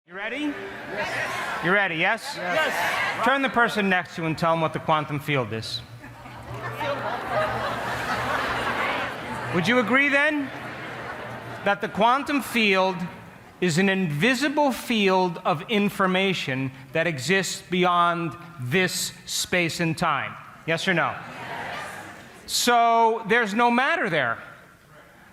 You ready? Yes. You ready, yes? Yes. Turn the person next to you and tell them what the quantum field is. Would you agree then that the quantum field is an invisible field of information that exists beyond this space and time? Yes or no? Yes. So there's no matter there.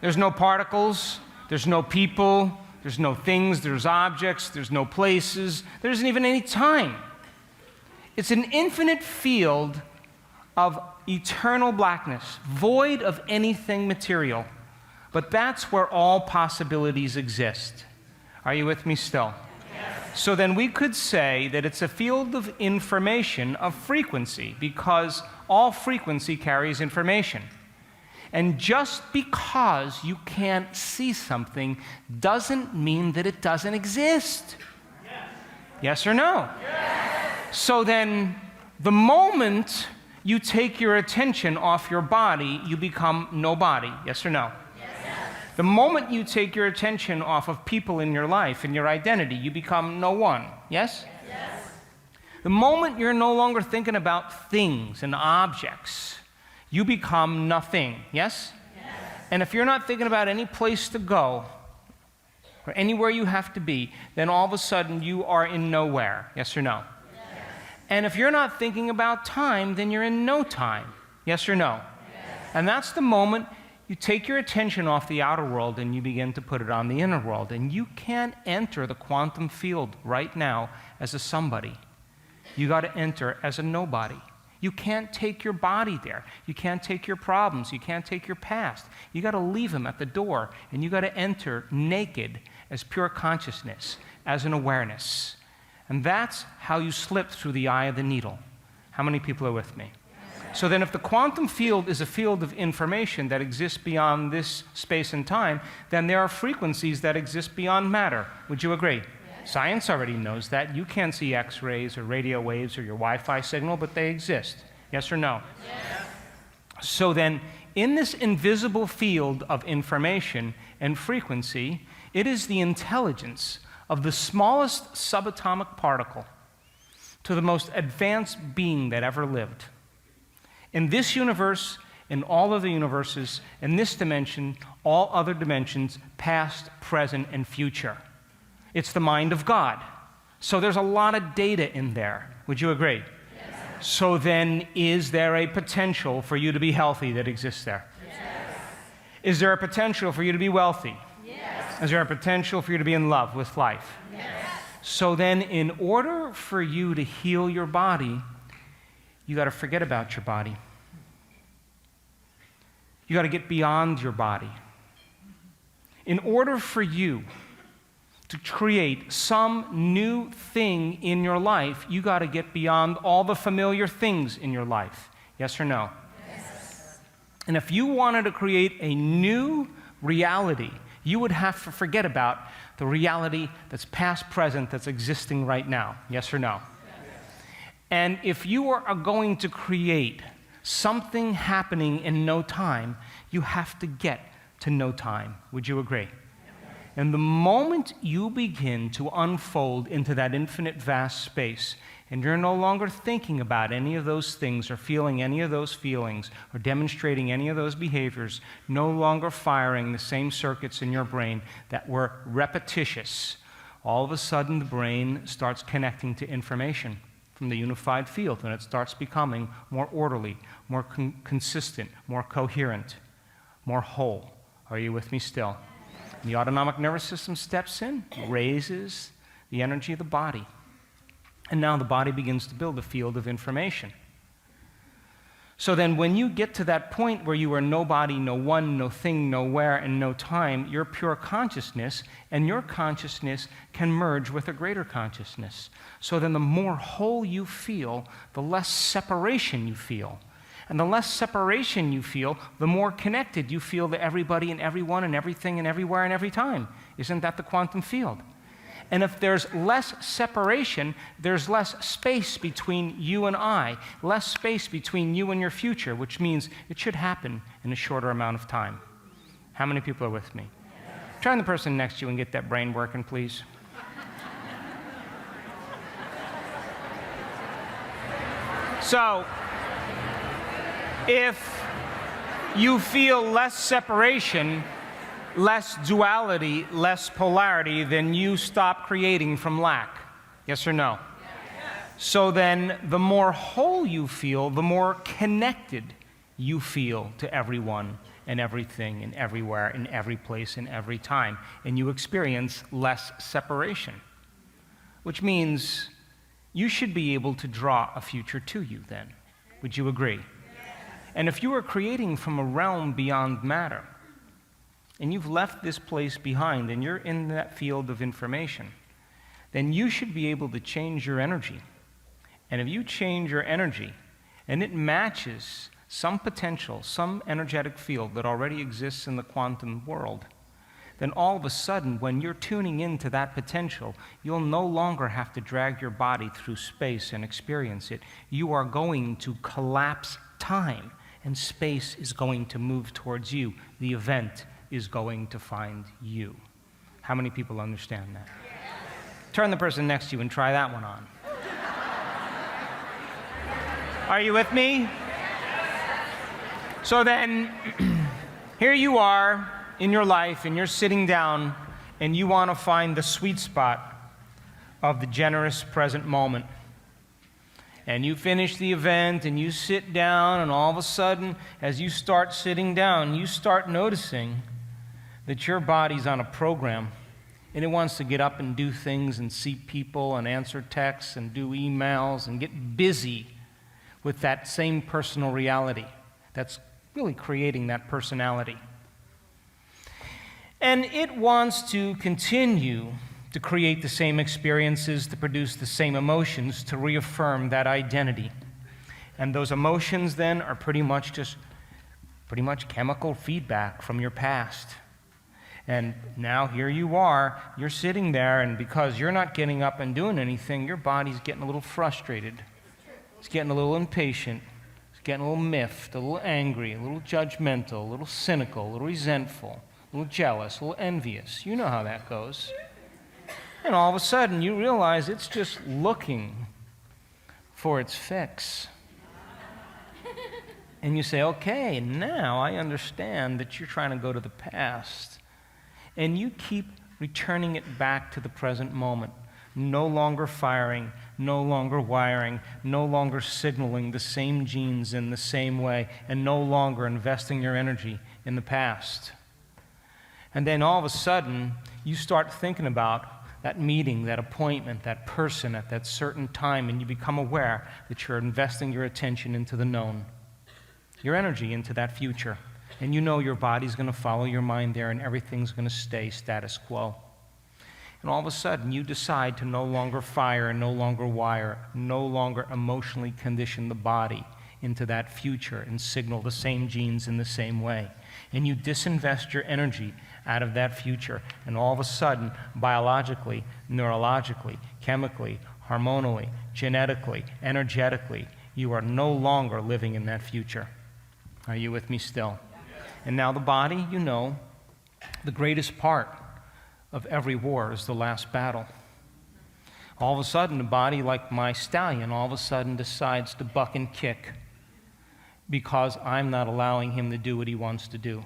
There's no particles, there's no people, there's no things, there's objects, there's no places, there isn't even any time. It's an infinite field of eternal blackness, void of anything material. But that's where all possibilities exist. Are you with me still? Yes. So then we could say that it's a field of information of frequency, because all frequency carries information. And just because you can't see something doesn't mean that it doesn't exist. Yes, yes or no? Yes. So then, the moment you take your attention off your body, you become nobody. Yes or no? Yes. The moment you take your attention off of people in your life and your identity, you become no one. Yes? Yes. The moment you're no longer thinking about things and objects, you become nothing, yes? Yes? And if you're not thinking about any place to go, or anywhere you have to be, then all of a sudden you are in nowhere, yes or no? Yes. And if you're not thinking about time, then you're in no time, yes or no? Yes. And that's the moment you take your attention off the outer world and you begin to put it on the inner world. And you can't enter the quantum field right now as a somebody. You got to enter as a nobody. You can't take your body there. You can't take your problems. You can't take your past. You got to leave them at the door, and you got to enter naked as pure consciousness, as an awareness. And that's how you slip through the eye of the needle. How many people are with me? So then if the quantum field is a field of information that exists beyond this space and time, then there are frequencies that exist beyond matter. Would you agree? Science already knows that. You can't see X-rays or radio waves or your Wi-Fi signal, but they exist. Yes or no? Yes. So then, in this invisible field of information and frequency, it is the intelligence of the smallest subatomic particle to the most advanced being that ever lived. In this universe, in all other universes, in this dimension, all other dimensions, past, present, and future. It's the mind of God. So there's a lot of data in there. Would you agree? Yes. So then, is there a potential for you to be healthy that exists there? Yes. Is there a potential for you to be wealthy? Yes. Is there a potential for you to be in love with life? Yes. So then, in order for you to heal your body, you got to forget about your body. You got to get beyond your body. In order for you to create some new thing in your life, you got to get beyond all the familiar things in your life. Yes or no? Yes. And if you wanted to create a new reality, you would have to forget about the reality that's past, present, that's existing right now. Yes or no? Yes. And if you are going to create something happening in no time, you have to get to no time. Would you agree? And the moment you begin to unfold into that infinite vast space, and you're no longer thinking about any of those things or feeling any of those feelings or demonstrating any of those behaviors, no longer firing the same circuits in your brain that were repetitious, all of a sudden the brain starts connecting to information from the unified field, and it starts becoming more orderly, more consistent, more coherent, more whole. Are you with me still? The autonomic nervous system steps in, raises the energy of the body. And now the body begins to build a field of information. So then when you get to that point where you are nobody, no one, no thing, nowhere, and no time, you're pure consciousness, and your consciousness can merge with a greater consciousness. So then the more whole you feel, the less separation you feel. And the less separation you feel, the more connected you feel to everybody and everyone and everything and everywhere and every time. Isn't that the quantum field? And if there's less separation, there's less space between you and I, less space between you and your future, which means it should happen in a shorter amount of time. How many people are with me? Turn the person next to you and get that brain working, please. So, if you feel less separation, less duality, less polarity, then you stop creating from lack. Yes or no? So then, the more whole you feel, the more connected you feel to everyone and everything and everywhere, in every place and every time. And you experience less separation, which means you should be able to draw a future to you then. Would you agree? And if you are creating from a realm beyond matter, and you've left this place behind, and you're in that field of information, then you should be able to change your energy. And if you change your energy, and it matches some potential, some energetic field that already exists in the quantum world, then all of a sudden, when you're tuning into that potential, you'll no longer have to drag your body through space and experience it. You are going to collapse time, and space is going to move towards you. The event is going to find you. How many people understand that? Yes. Turn the person next to you and try that one on. Are you with me? So then, here you are in your life, and you're sitting down, and you want to find the sweet spot of the generous present moment. And you finish the event, and you sit down, and all of a sudden, as you start sitting down, you start noticing that your body's on a program, and it wants to get up and do things and see people and answer texts and do emails and get busy with that same personal reality that's really creating that personality. And it wants to continue to create the same experiences, to produce the same emotions, to reaffirm that identity. And those emotions then are pretty much chemical feedback from your past. And now here you are, you're sitting there, and because you're not getting up and doing anything, your body's getting a little frustrated. It's getting a little impatient. It's getting a little miffed, a little angry, a little judgmental, a little cynical, a little resentful, a little jealous, a little envious. You know how that goes. And all of a sudden, you realize it's just looking for its fix. And you say, okay, now I understand that you're trying to go to the past. And you keep returning it back to the present moment. No longer firing, no longer wiring, no longer signaling the same genes in the same way, and no longer investing your energy in the past. And then all of a sudden, you start thinking about that meeting, that appointment, that person at that certain time, and you become aware that you're investing your attention into the known, your energy into that future. And you know your body's going to follow your mind there, and everything's going to stay status quo. And all of a sudden, you decide to no longer fire, no longer wire, no longer emotionally condition the body into that future and signal the same genes in the same way. And you disinvest your energy out of that future. And all of a sudden, biologically, neurologically, chemically, hormonally, genetically, energetically, you are no longer living in that future. Are you with me still? And now the body, you know, the greatest part of every war is the last battle. All of a sudden, the body, like my stallion, all of a sudden decides to buck and kick because I'm not allowing him to do what he wants to do.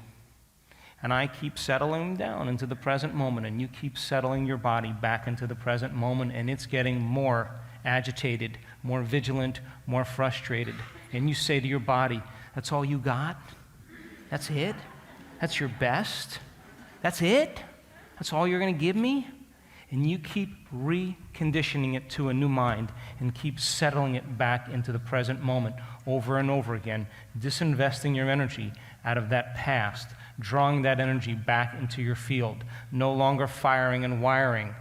And I keep settling him down into the present moment, and you keep settling your body back into the present moment, and it's getting more agitated, more vigilant, more frustrated. And you say to your body, that's all you got? That's it? That's your best? That's it? That's all you're going to give me? And you keep reconditioning it to a new mind and keep settling it back into the present moment over and over again, disinvesting your energy out of that past, drawing that energy back into your field, no longer firing and wiring,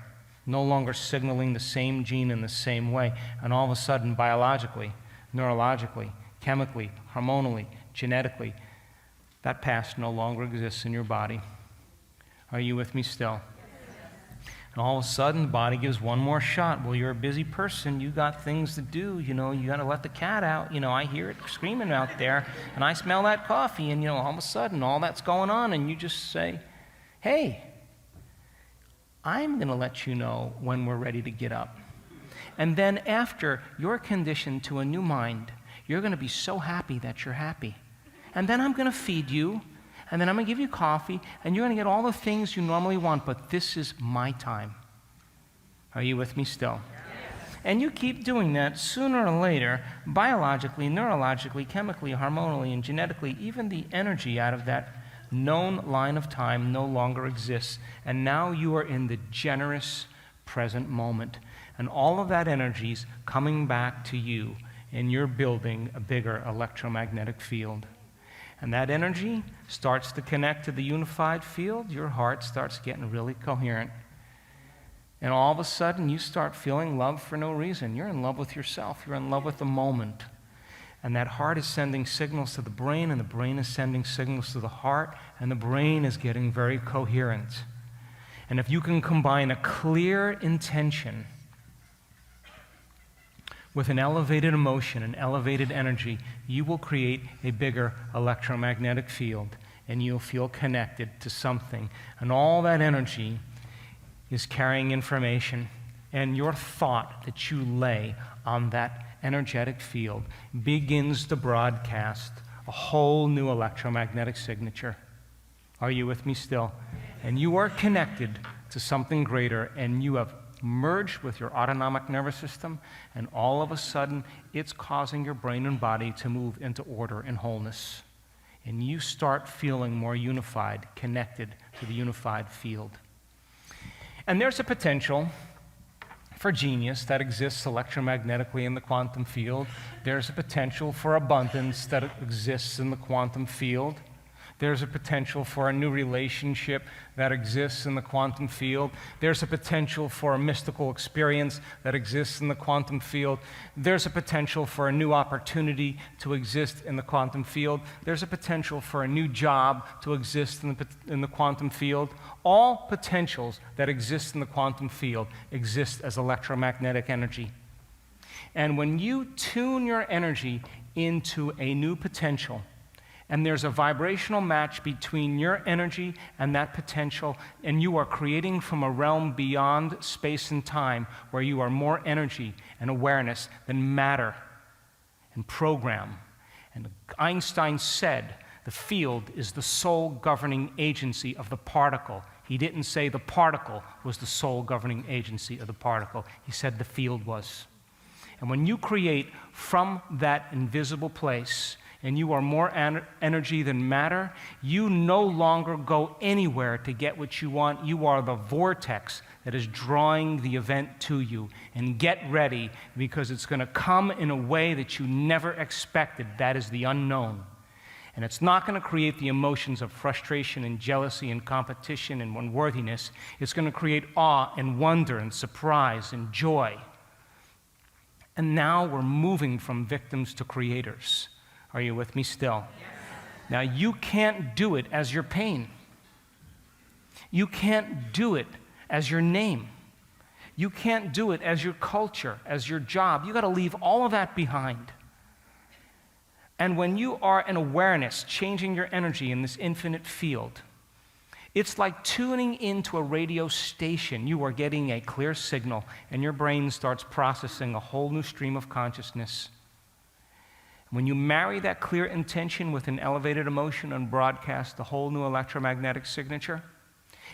no longer signaling the same gene in the same way. And all of a sudden, biologically, neurologically, chemically, hormonally, genetically, that past no longer exists in your body. Are you with me still? And all of a sudden, the body gives one more shot. Well, you're a busy person. You got things to do. You know, you got to let the cat out. You know, I hear it screaming out there, and I smell that coffee. And, you know, all of a sudden, all that's going on, and you just say, hey, I'm going to let you know when we're ready to get up. And then after you're conditioned to a new mind, you're going to be so happy that you're happy. And then I'm going to feed you, and then I'm going to give you coffee, and you're going to get all the things you normally want, but this is my time. Are you with me still? And you keep doing that, sooner or later, biologically, neurologically, chemically, hormonally, and genetically, even the energy out of that known line of time no longer exists. And now you are in the generous present moment. And all of that energy is coming back to you, and you're building a bigger electromagnetic field. And that energy starts to connect to the unified field. Your heart starts getting really coherent. And all of a sudden, you start feeling love for no reason. You're in love with yourself. You're in love with the moment. And that heart is sending signals to the brain, and the brain is sending signals to the heart, and the brain is getting very coherent. And if you can combine a clear intention with an elevated emotion, an elevated energy, you will create a bigger electromagnetic field, and you'll feel connected to something. And all that energy is carrying information, and your thought that you lay on that energetic field begins to broadcast a whole new electromagnetic signature. Are you with me still? And you are connected to something greater, and you have merged with your autonomic nervous system, and all of a sudden it's causing your brain and body to move into order and wholeness. And you start feeling more unified, connected to the unified field. And there's a potential for genius that exists electromagnetically in the quantum field. There's a potential for abundance that exists in the quantum field. There's a potential for a new relationship that exists in the quantum field. There's a potential for a mystical experience that exists in the quantum field. There's a potential for a new opportunity to exist in the quantum field. There's a potential for a new job to exist in the quantum field. All potentials that exist in the quantum field exist as electromagnetic energy. And when you tune your energy into a new potential, and there's a vibrational match between your energy and that potential, and you are creating from a realm beyond space and time, where you are more energy and awareness than matter and program. And Einstein said the field is the sole governing agency of the particle. He didn't say the particle was the sole governing agency of the particle. He said the field was. And when you create from that invisible place, and you are more energy than matter, you no longer go anywhere to get what you want. You are the vortex that is drawing the event to you. And get ready, because it's going to come in a way that you never expected. That is the unknown. And it's not going to create the emotions of frustration and jealousy and competition and unworthiness. It's going to create awe and wonder and surprise and joy. And now we're moving from victims to creators. Are you with me still? Yes. Now, you can't do it as your pain. You can't do it as your name. You can't do it as your culture, as your job. You got to leave all of that behind. And when you are in awareness, changing your energy in this infinite field, it's like tuning into a radio station. You are getting a clear signal, and your brain starts processing a whole new stream of consciousness. When you marry that clear intention with an elevated emotion and broadcast a whole new electromagnetic signature,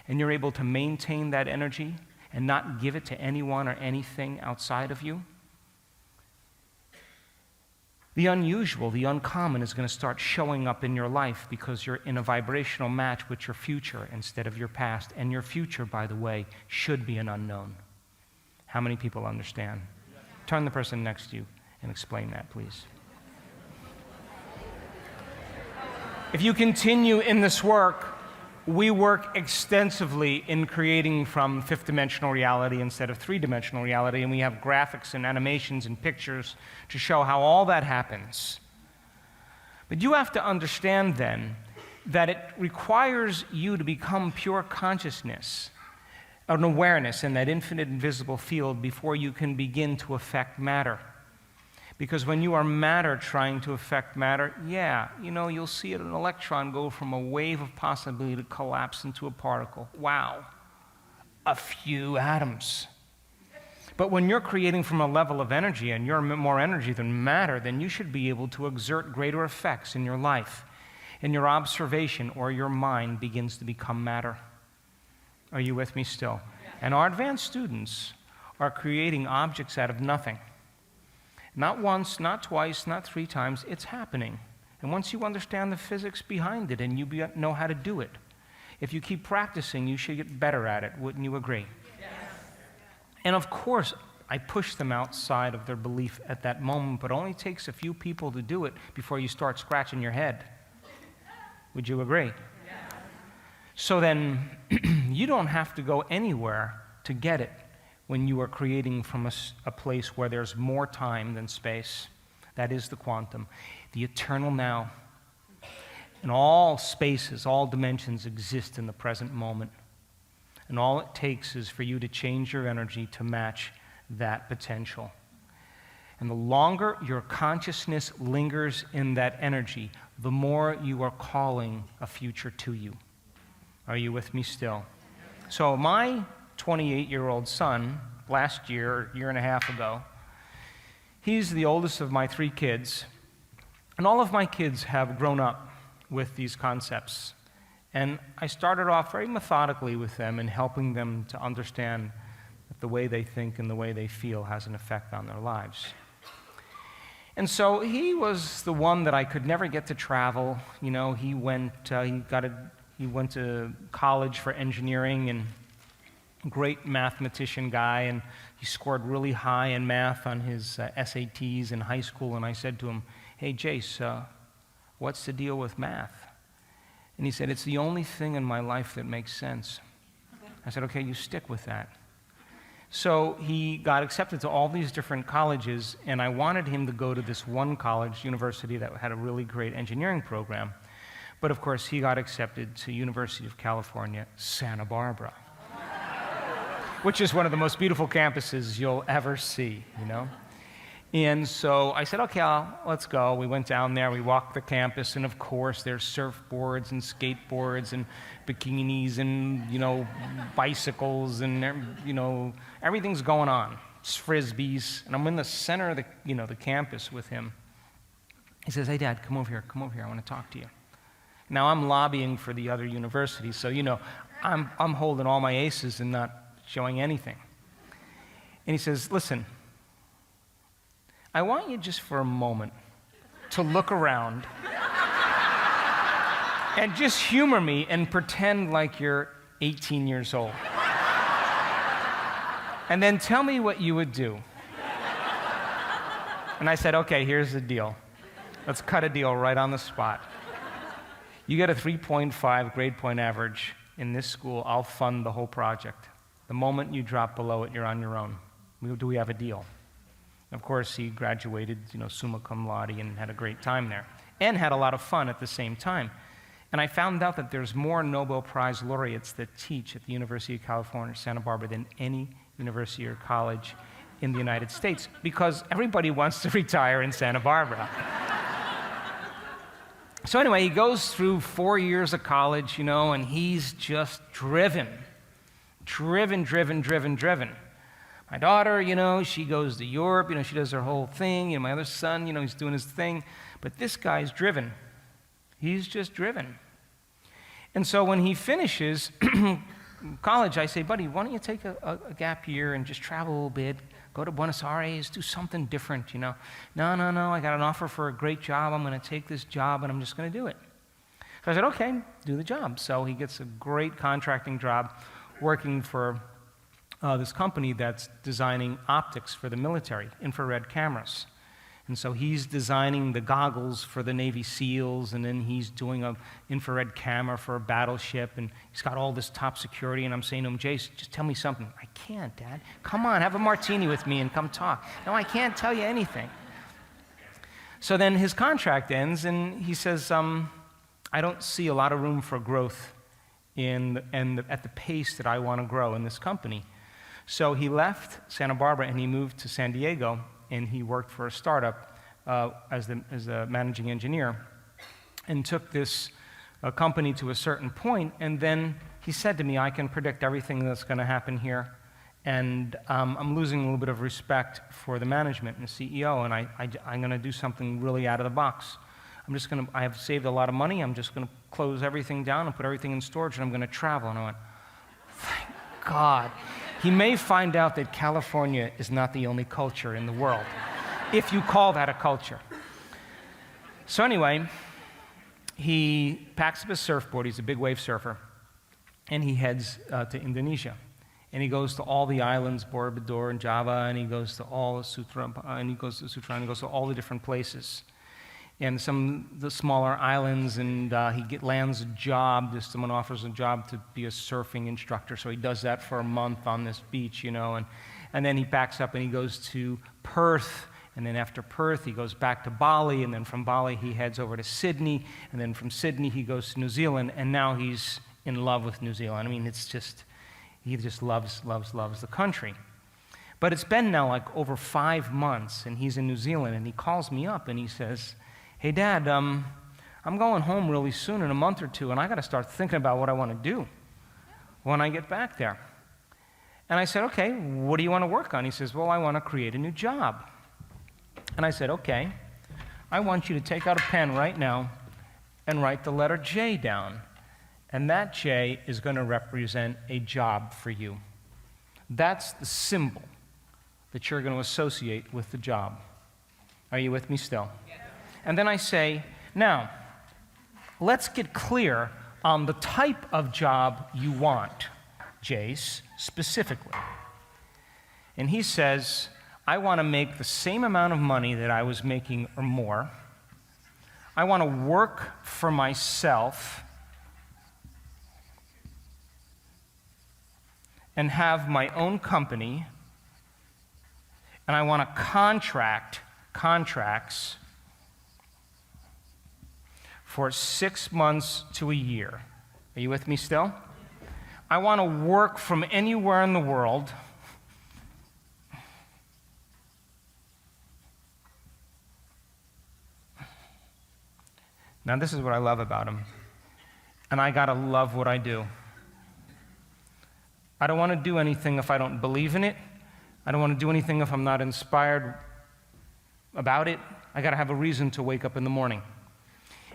and you're able to maintain that energy and not give it to anyone or anything outside of you, the unusual, the uncommon is going to start showing up in your life, because you're in a vibrational match with your future instead of your past. And your future, by the way, should be an unknown. How many people understand? Turn to the person next to you and explain that, please. If you continue in this work, we work extensively in creating from fifth-dimensional reality instead of three-dimensional reality, and we have graphics and animations and pictures to show how all that happens. But you have to understand then that it requires you to become pure consciousness, an awareness in that infinite invisible field, before you can begin to affect matter. Because when you are matter trying to affect matter, you'll see an electron go from a wave of possibility to collapse into a particle. Wow, a few atoms. But when you're creating from a level of energy and you're more energy than matter, then you should be able to exert greater effects in your life. And your observation or your mind begins to become matter. Are you with me still? And our advanced students are creating objects out of nothing. Not once, not twice, not 3 times. It's happening. And once you understand the physics behind it and you know how to do it, if you keep practicing, you should get better at it. Wouldn't you agree? Yes. And of course, I push them outside of their belief at that moment, but it only takes a few people to do it before you start scratching your head. Would you agree? Yes. So then, you don't have to go anywhere to get it when you are creating from a place where there's more time than space. That is the quantum, the eternal now. And all spaces, all dimensions exist in the present moment. And all it takes is for you to change your energy to match that potential. And the longer your consciousness lingers in that energy, the more you are calling a future to you. Are you with me still? So my 28-year-old son, last year, a year and a half ago, he's the oldest of my 3 kids. And all of my kids have grown up with these concepts. And I started off very methodically with them in helping them to understand that the way they think and the way they feel has an effect on their lives. And so he was the one that I could never get to travel. You know, he went to college for engineering, and great mathematician guy, and he scored really high in math on his SATs in high school. And I said to him, "Hey, Jace, what's the deal with math?" And he said, "It's the only thing in my life that makes sense." I said, "Okay, you stick with that." So he got accepted to all these different colleges, and I wanted him to go to this one college, university, that had a really great engineering program. But of course, he got accepted to University of California, Santa Barbara, which is one of the most beautiful campuses you'll ever see, you know? And so I said, "Okay, let's go." We went down there, we walked the campus, and of course there's surfboards and skateboards and bikinis and, you know, bicycles and, you know, everything's going on. It's frisbees, and I'm in the center of the campus with him. He says, "Hey, Dad, come over here, I want to talk to you." Now I'm lobbying for the other universities, so, you know, I'm holding all my aces and not showing anything. And he says, "Listen, I want you just for a moment to look around and just humor me and pretend like you're 18 years old. And then tell me what you would do." And I said, "Okay, here's the deal. Let's cut a deal right on the spot. You get a 3.5 grade point average in this school, I'll fund the whole project. The moment you drop below it, you're on your own. Do we have a deal?" Of course, he graduated, you know, summa cum laude, and had a great time there, and had a lot of fun at the same time. And I found out that there's more Nobel Prize laureates that teach at the University of California, Santa Barbara, than any university or college in the United States, because everybody wants to retire in Santa Barbara. So anyway, he goes through 4 years of college, you know, and he's just driven. My daughter, you know, she goes to Europe, you know, she does her whole thing. You know, my other son, you know, he's doing his thing. But this guy's driven. He's just driven. And so when he finishes college, I say, "Buddy, why don't you take a gap year and just travel a little bit, go to Buenos Aires, do something different, you know?" No, I got an offer for a great job. I'm going to take this job, and I'm just going to do it. So I said, "Okay, do the job." So he gets a great contracting job working for this company that's designing optics for the military, infrared cameras. And so he's designing the goggles for the Navy SEALs, and then he's doing an infrared camera for a battleship, and he's got all this top security, and I'm saying to him, "Jace, just tell me something." "I can't, Dad. Come on, have a martini with me and come talk." "No, I can't tell you anything." So then his contract ends, and he says, "I don't see a lot of room for growth at the pace that I want to grow in this company." So he left Santa Barbara and he moved to San Diego, and he worked for a startup as a managing engineer, and took this company to a certain point. And then he said to me, "I can predict everything that's going to happen here, And I'm losing a little bit of respect for the management and the CEO, and I'm going to do something really out of the box. I have saved a lot of money. I'm just going to close everything down and put everything in storage, and I'm going to travel. And I went, thank God. He may find out that California is not the only culture in the world, if you call that a culture. So anyway, he packs up his surfboard. He's a big wave surfer, and he heads to Indonesia. And he goes to all the islands, Borobudur and Java, and he goes to all the Sumatra, and he goes to all the different places. And some of the smaller islands, and he lands a job. Someone offers a job to be a surfing instructor, so he does that for a month on this beach, and then he packs up and he goes to Perth, and then after Perth he goes back to Bali, and then from Bali he heads over to Sydney, and then from Sydney he goes to New Zealand, and now he's in love with New Zealand. I mean, he just loves the country. But it's been now like over 5 months, and he's in New Zealand, and he calls me up and he says, hey, Dad, I'm going home really soon in a month or two, and I got to start thinking about what I want to do when I get back there. And I said, okay, what do you want to work on? He says, well, I want to create a new job. And I said, okay, I want you to take out a pen right now and write the letter J down. And that J is going to represent a job for you. That's the symbol that you're going to associate with the job. Are you with me still? Yes. And then I say, now, let's get clear on the type of job you want, Jace, specifically. And he says, I want to make the same amount of money that I was making or more. I want to work for myself and have my own company, and I want to contracts for 6 months to a year. Are you with me still? I want to work from anywhere in the world. Now, this is what I love about him, and I gotta love what I do. I don't want to do anything if I don't believe in it. I don't want to do anything if I'm not inspired about it. I got to have a reason to wake up in the morning.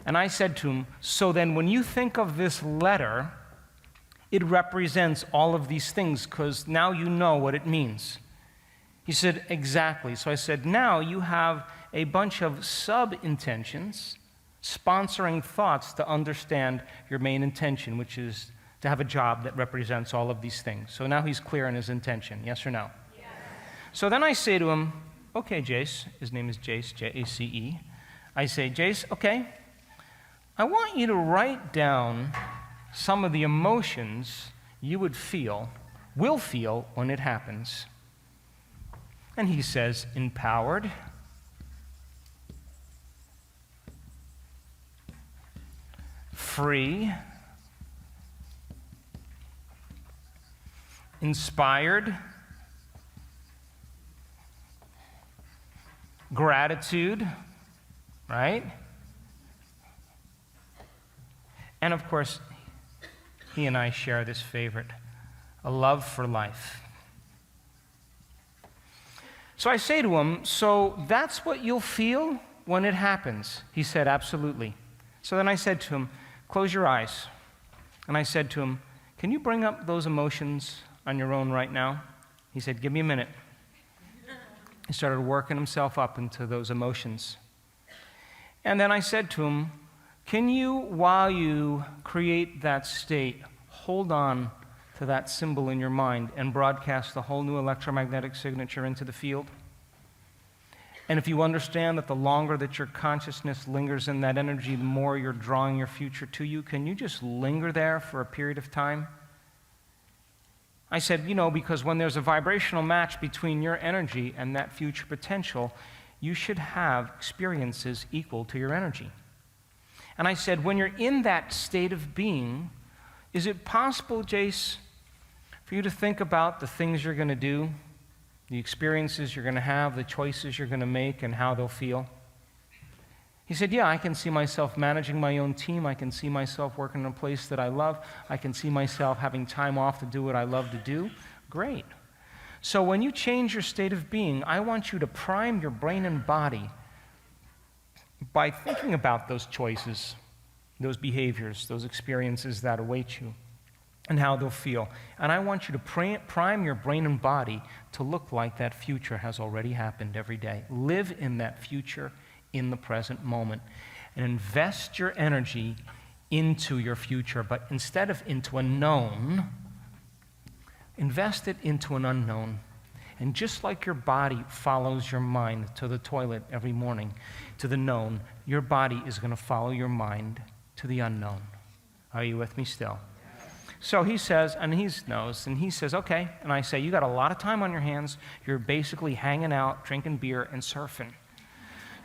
And I said to him, so then when you think of this letter, it represents all of these things because now you know what it means. He said, exactly. So I said, now you have a bunch of sub-intentions, sponsoring thoughts to understand your main intention, which is to have a job that represents all of these things. So now he's clear in his intention, yes or no? Yes. So then I say to him, okay, Jace, his name is Jace, J-A-C-E. I say, Jace, okay, I want you to write down some of the emotions you will feel when it happens. And he says, empowered, free, inspired, gratitude, right? And of course, he and I share this favorite, a love for life. So I say to him, so that's what you'll feel when it happens? He said, absolutely. So then I said to him, close your eyes. And I said to him, can you bring up those emotions on your own right now? He said, give me a minute. He started working himself up into those emotions. And then I said to him, can you, while you create that state, hold on to that symbol in your mind and broadcast the whole new electromagnetic signature into the field? And if you understand that the longer that your consciousness lingers in that energy, the more you're drawing your future to you, can you just linger there for a period of time? I said, because when there's a vibrational match between your energy and that future potential, you should have experiences equal to your energy. And I said, when you're in that state of being, is it possible, Jace, for you to think about the things you're going to do, the experiences you're going to have, the choices you're going to make, and how they'll feel? He said, yeah, I can see myself managing my own team. I can see myself working in a place that I love. I can see myself having time off to do what I love to do. Great. So when you change your state of being, I want you to prime your brain and body by thinking about those choices, those behaviors, those experiences that await you, and how they'll feel. And I want you to prime your brain and body to look like that future has already happened every day. Live in that future in the present moment, and invest your energy into your future, but instead of into a known, invest it into an unknown. And just like your body follows your mind to the toilet every morning, to the known, your body is going to follow your mind to the unknown. Are you with me still? So he says, and he knows, and he says, okay. And I say, you got a lot of time on your hands. You're basically hanging out, drinking beer, and surfing.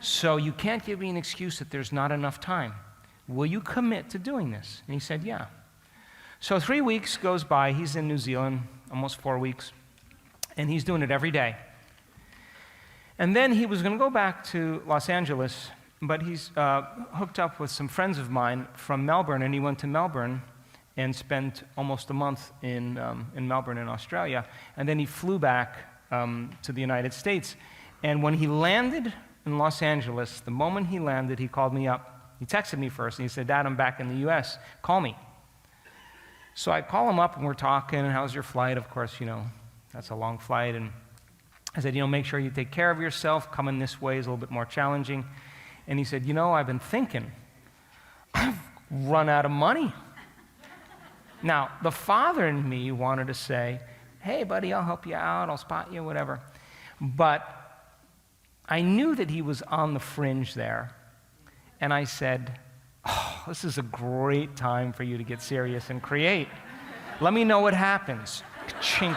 So you can't give me an excuse that there's not enough time. Will you commit to doing this? And he said, yeah. So 3 weeks goes by. He's in New Zealand, almost 4 weeks, and he's doing it every day. And then he was going to go back to Los Angeles, but he's hooked up with some friends of mine from Melbourne, and he went to Melbourne and spent almost a month in Melbourne in Australia. And then he flew back to the United States. And when he landed in Los Angeles, the moment he landed, he called me up. He texted me first, and he said, Dad, I'm back in the U.S. Call me. So I call him up, and we're talking, how's your flight? Of course, that's a long flight. And I said, make sure you take care of yourself. Coming this way is a little bit more challenging. And he said, I've been thinking, I've run out of money. Now, the father in me wanted to say, hey, buddy, I'll help you out, I'll spot you, whatever. But I knew that he was on the fringe there. And I said, this is a great time for you to get serious and create. Let me know what happens. Chink.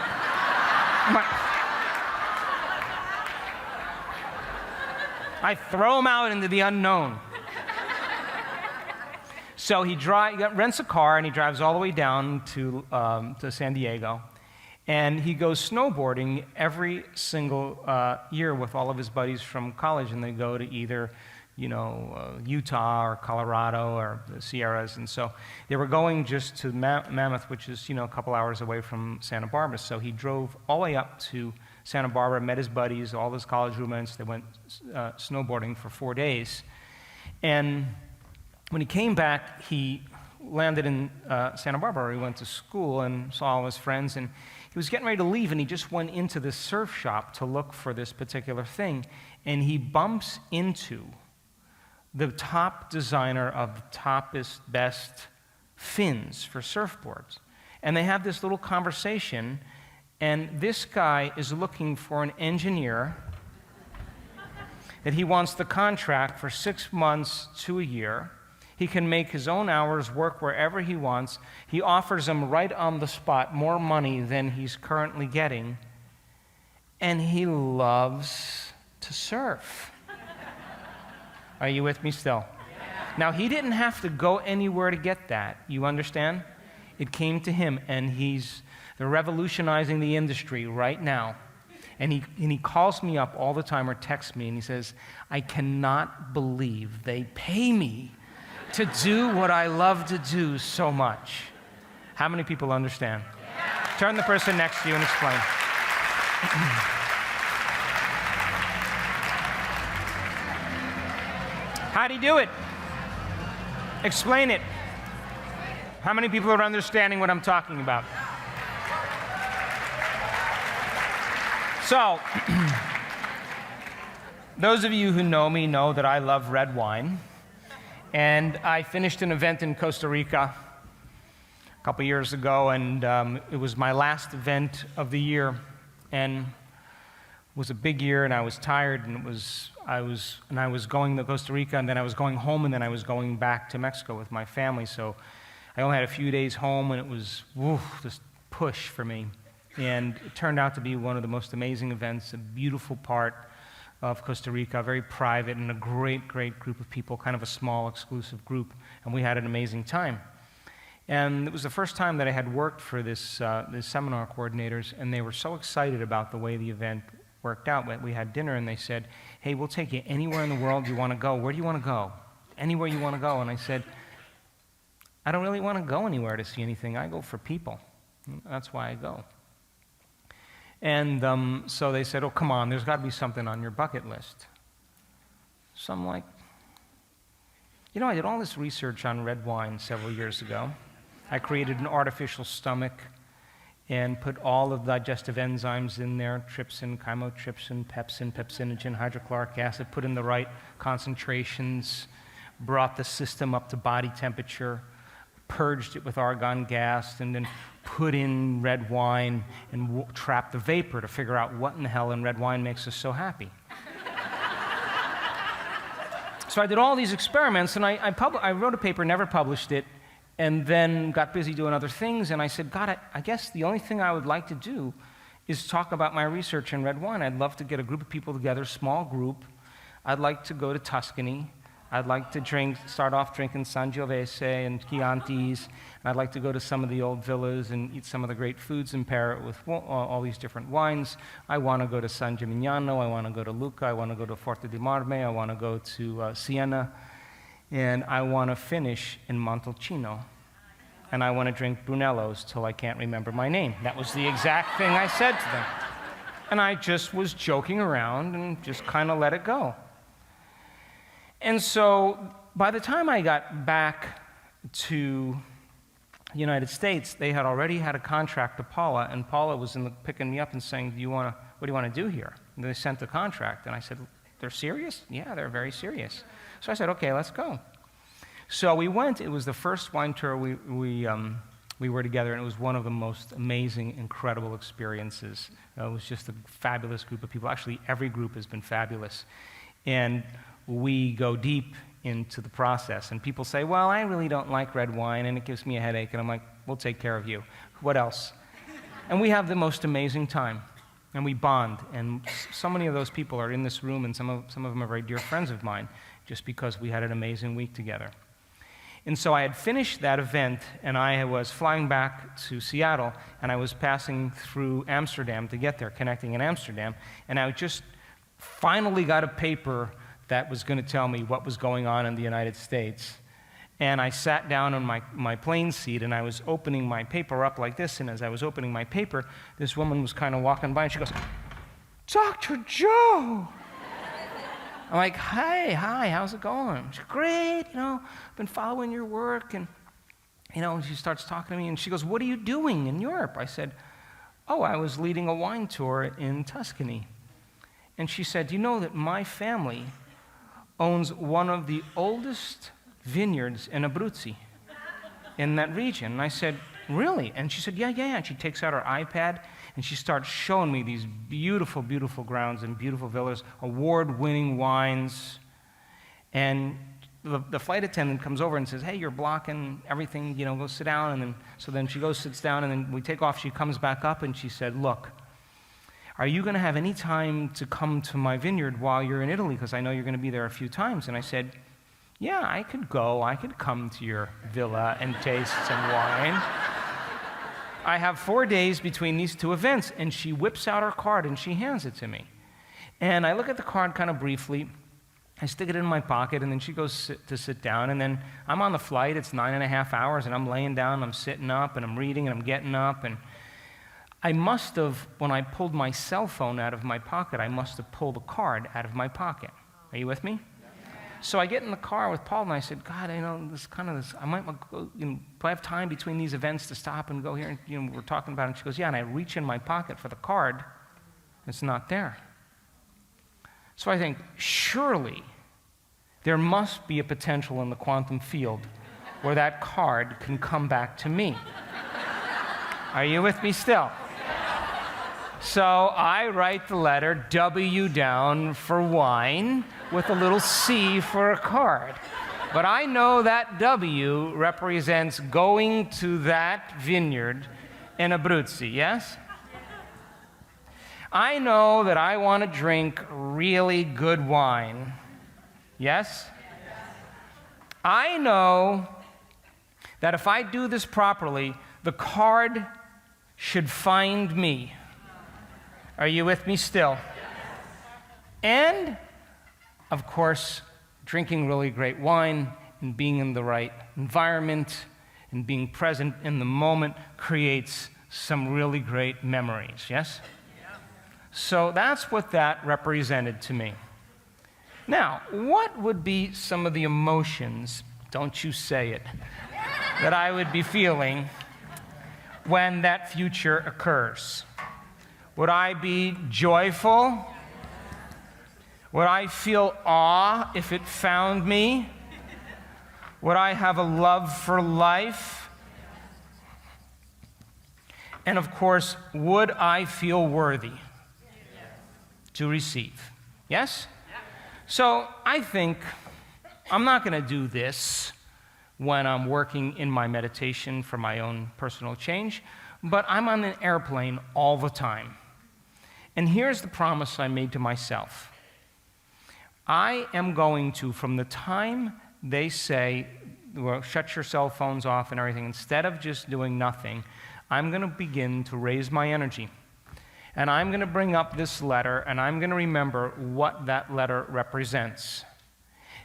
I throw him out into the unknown. So he rents a car, and he drives all the way down to San Diego. And he goes snowboarding every single year with all of his buddies from college, and they go to either Utah or Colorado or the Sierras. And so they were going just to Mammoth, which is, a couple hours away from Santa Barbara. So he drove all the way up to Santa Barbara, met his buddies, all his college roommates. They went snowboarding for 4 days. And when he came back, he landed in Santa Barbara, where he went to school and saw all his friends. And he was getting ready to leave, and he just went into this surf shop to look for this particular thing. And he bumps into the top designer of the toppest, best fins for surfboards. And they have this little conversation, and this guy is looking for an engineer that he wants the contract for 6 months to a year. He can make his own hours, work wherever he wants. He offers him right on the spot more money than he's currently getting, and he loves to surf. Are you with me still? Yeah. Now, he didn't have to go anywhere to get that. You understand? It came to him, and they're revolutionizing the industry right now. And he calls me up all the time or texts me, and he says, I cannot believe they pay me to do what I love to do so much. How many people understand? Yeah. Turn the person next to you and explain. How'd he do it? Explain it. How many people are understanding what I'm talking about? So, those of you who know me know that I love red wine. And I finished an event in Costa Rica a couple years ago, and it was my last event of the year. And it was a big year, and I was tired, and I was going to Costa Rica, and then I was going home, and then I was going back to Mexico with my family. So I only had a few days home, and it was this push for me. And it turned out to be one of the most amazing events, a beautiful part of Costa Rica, very private, and a great, great group of people, kind of a small, exclusive group, and we had an amazing time. And it was the first time that I had worked for this seminar coordinators, and they were so excited about the way the event worked out. We had dinner, and they said, hey, we'll take you anywhere in the world you want to go. Where do you want to go? Anywhere you want to go. And I said, I don't really want to go anywhere to see anything. I go for people. That's why I go. And so they said, oh, come on, there's got to be something on your bucket list. So I'm like, you know, I did all this research on red wine several years ago. I created an artificial stomach and put all of the digestive enzymes in there, trypsin, chymotrypsin, pepsin, pepsinogen, hydrochloric acid, put in the right concentrations, brought the system up to body temperature, purged it with argon gas, and then put in red wine and trapped the vapor to figure out what in the hell in red wine makes us so happy. So I did all these experiments, and I wrote a paper, never published it, and then got busy doing other things, and I said, God, I guess the only thing I would like to do is talk about my research in red wine. I'd love to get a group of people together, small group. I'd like to go to Tuscany. I'd like to start off drinking Sangiovese and Chiantis, and I'd like to go to some of the old villas and eat some of the great foods and pair it with all these different wines. I want to go to San Gimignano, I want to go to Lucca, I want to go to Forte di Marme, I want to go to Siena, and I want to finish in Montalcino. And I want to drink Brunello's till I can't remember my name. That was the exact thing I said to them. And I just was joking around and just kind of let it go. And so by the time I got back to the United States, they had already had a contract to Paula, and Paula was picking me up and saying, what do you want to do here? And they sent the contract, and I said, they're serious? Yeah, they're very serious. So I said, okay, let's go. So we went. It was the first wine tour we were together, and it was one of the most amazing, incredible experiences. It was just a fabulous group of people. Actually, every group has been fabulous. And we go deep into the process. And people say, well, I really don't like red wine, and it gives me a headache. And I'm like, we'll take care of you. What else? And we have the most amazing time. And we bond. And so many of those people are in this room, and some of them are very dear friends of mine, just because we had an amazing week together. And so I had finished that event, and I was flying back to Seattle, and I was passing through Amsterdam to get there, connecting in Amsterdam, and I just finally got a paper that was going to tell me what was going on in the United States. And I sat down on my plane seat, and I was opening my paper up like this, and as I was opening my paper, this woman was kind of walking by, and she goes, Dr. Joe! I'm like, hi, how's it going? She's great, I've been following your work, and, she starts talking to me, and she goes, what are you doing in Europe? I said, oh, I was leading a wine tour in Tuscany. And she said, do you know that my family owns one of the oldest vineyards in Abruzzi, in that region? And I said, really? And she said, yeah. And she takes out her iPad, and she starts showing me these beautiful, beautiful grounds and beautiful villas, award-winning wines. And the flight attendant comes over and says, hey, you're blocking everything, go sit down. And then she goes, sits down, and then we take off. She comes back up, and she said, look, are you going to have any time to come to my vineyard while you're in Italy? Because I know you're going to be there a few times. And I said, yeah, I could come to your villa and taste some wine. I have 4 days between these two events. And she whips out her card and she hands it to me. And I look at the card kind of briefly. I stick it in my pocket, and then she goes to sit down. And then I'm on the flight. It's 9.5 hours, and I'm laying down, I'm sitting up, and I'm reading, and I'm getting up. And I must have, when I pulled my cell phone out of my pocket, I must have pulled a card out of my pocket. Are you with me? So I get in the car with Paul, and I said, God, I might go, do I have time between these events to stop and go here? And, we're talking about it. And she goes, yeah, and I reach in my pocket for the card. It's not there. So I think, surely there must be a potential in the quantum field where that card can come back to me. Are you with me still? So I write the letter W down for wine with a little C for a card. But I know that W represents going to that vineyard in Abruzzi, yes? I know that I want to drink really good wine, yes? I know that if I do this properly, the card should find me. Are you with me still? And, of course, drinking really great wine and being in the right environment and being present in the moment creates some really great memories, yes? So that's what that represented to me. Now, what would be some of the emotions, don't you say it, that I would be feeling when that future occurs? Would I be joyful? Would I feel awe if it found me? Would I have a love for life? And of course, would I feel worthy to receive? Yes? So I think I'm not going to do this when I'm working in my meditation for my own personal change, but I'm on an airplane all the time. And here's the promise I made to myself. I am going to, from the time they say, well, shut your cell phones off and everything, instead of just doing nothing, I'm going to begin to raise my energy. And I'm going to bring up this letter, and I'm going to remember what that letter represents.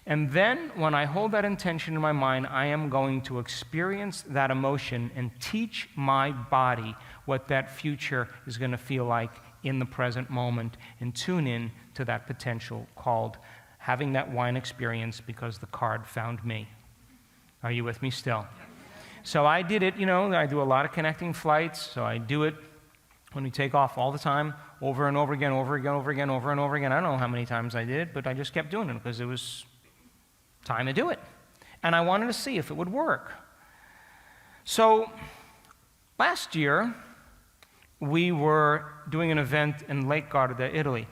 And then, when I hold that intention in my mind, I am going to experience that emotion and teach my body what that future is going to feel like in the present moment, and tune in to that potential called having that wine experience because the card found me. Are you with me still? So I did it, I do a lot of connecting flights, so I do it when we take off all the time, over and over again, over and over again, over and over again. I don't know how many times I did it, but I just kept doing it because it was time to do it. And I wanted to see if it would work. So last year, we were doing an event in Lake Garda, Italy,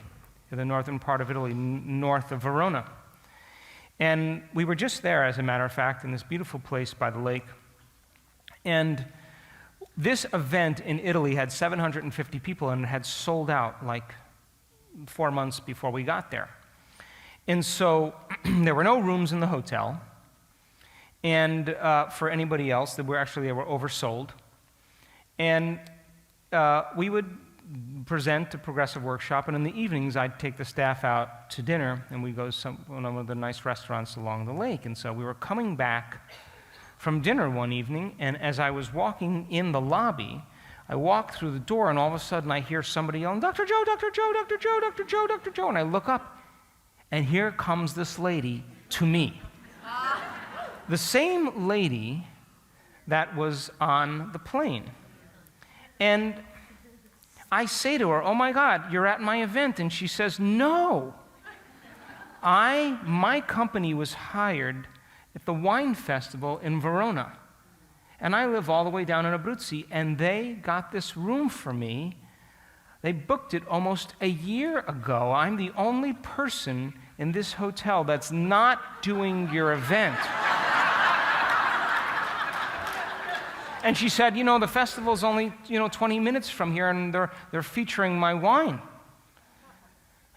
in the northern part of Italy, north of Verona. And we were just there, as a matter of fact, in this beautiful place by the lake. And this event in Italy had 750 people, and it had sold out like 4 months before we got there. And so there were no rooms in the hotel, and for anybody else, they were oversold. And we would present a progressive workshop, and in the evenings, I'd take the staff out to dinner, and we'd go to one of the nice restaurants along the lake. And so we were coming back from dinner one evening, and as I was walking in the lobby, I walked through the door, and all of a sudden I hear somebody yelling, "Dr. Joe, Dr. Joe, Dr. Joe, Dr. Joe, Dr. Joe," and I look up, and here comes this lady to me. The same lady that was on the plane. And I say to her, "Oh my God, you're at my event." And she says, "No. My company was hired at the wine festival in Verona. And I live all the way down in Abruzzi, and they got this room for me. They booked it almost a year ago. I'm the only person in this hotel that's not doing your event." And she said, "The festival's only, 20 minutes from here, and they're featuring my wine."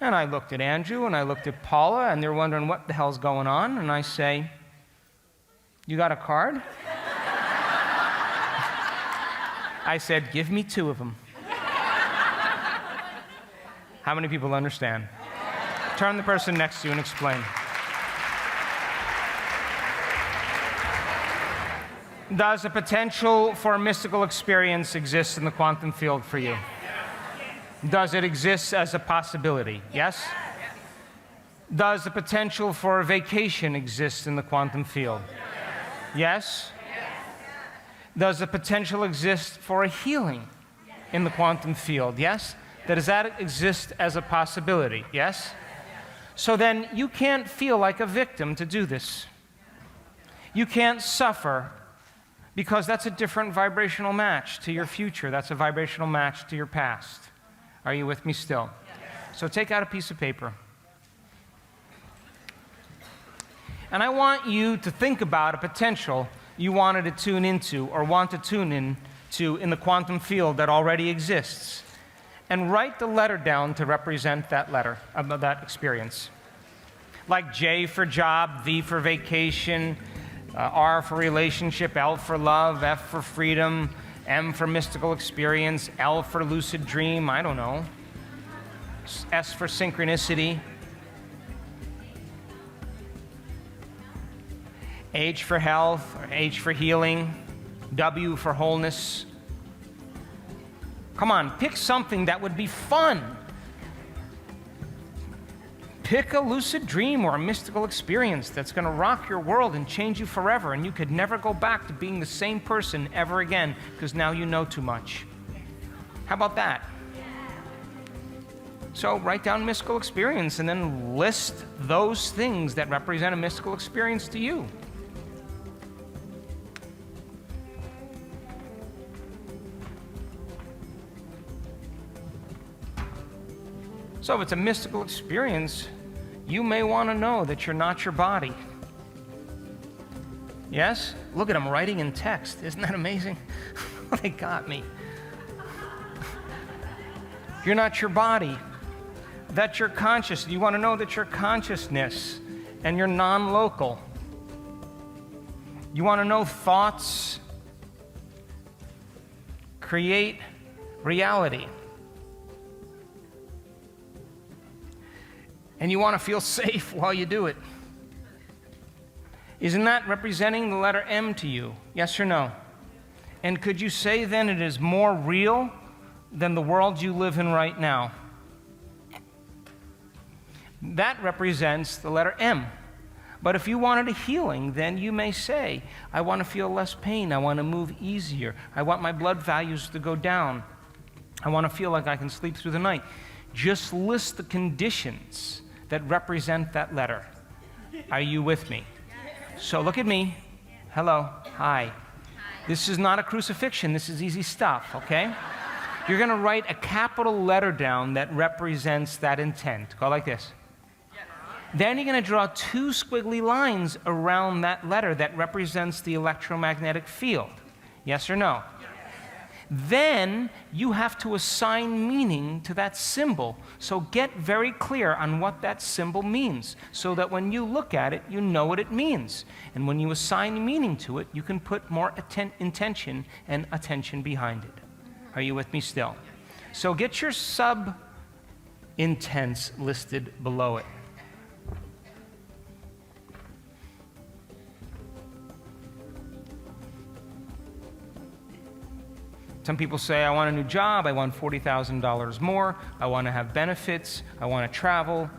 And I looked at Andrew, and I looked at Paula, and they're wondering what the hell's going on. And I say, "You got a card?" I said, "Give me 2 of them." How many people understand? Turn to the person next to you and explain. Does the potential for a mystical experience exist in the quantum field for you? Does it exist as a possibility? Yes? Does the potential for a vacation exist in the quantum field? Yes? Does the potential exist for a healing in the quantum field? Yes? Does that exist as a possibility? Yes? So then you can't feel like a victim to do this. You can't suffer because that's a different vibrational match to your future. That's a vibrational match to your past. Are you with me still? So take out a piece of paper. And I want you to think about a potential you wanted to tune into or want to tune into in the quantum field that already exists. And write the letter down to represent that letter, that experience. Like J for job, V for vacation, R for relationship, L for love, F for freedom, M for mystical experience, L for lucid dream, I don't know. S for synchronicity. H for health, or H for healing, W for wholeness. Come on, pick something that would be fun Pick a lucid dream or a mystical experience that's going to rock your world and change you forever, and you could never go back to being the same person ever again because now you know too much. How about that? So write down mystical experience and then list those things that represent a mystical experience to you. So if it's a mystical experience, you may want to know that you're not your body. Yes? Look at them writing in text. Isn't that amazing? They got me. You're not your body. That you're conscious. You want to know that you're consciousness and you're non-local. You want to know thoughts create reality. And you want to feel safe while you do it. Isn't that representing the letter M to you? Yes or no? And could you say then it is more real than the world you live in right now? That represents the letter M. But if you wanted a healing, then you may say, I want to feel less pain. I want to move easier. I want my blood values to go down. I want to feel like I can sleep through the night. Just list the conditions that represent that letter. Are you with me? So look at me. Hello. Hi. This is not a crucifixion. This is easy stuff, okay? You're going to write a capital letter down that represents that intent. Go like this. Then you're going to draw two squiggly lines around that letter that represents the electromagnetic field. Yes or no? Then you have to assign meaning to that symbol. So get very clear on what that symbol means so that when you look at it, you know what it means. And when you assign meaning to it, you can put more intention and attention behind it. Are you with me still? So get your sub-intents listed below it. Some people say, I want a new job, I want $40,000 more, I want to have benefits, I want to travel,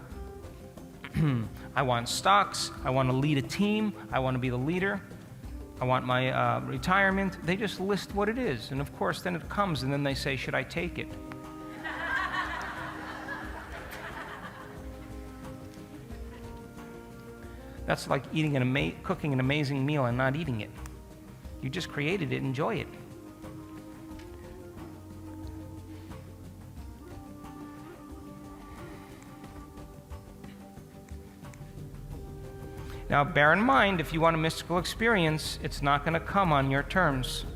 I want stocks, I want to lead a team, I want to be the leader, I want my retirement. They just list what it is, and of course then it comes, and then they say, should I take it? That's like cooking an amazing meal and not eating it. You just created it, enjoy it. Now, bear in mind, if you want a mystical experience, it's not going to come on your terms.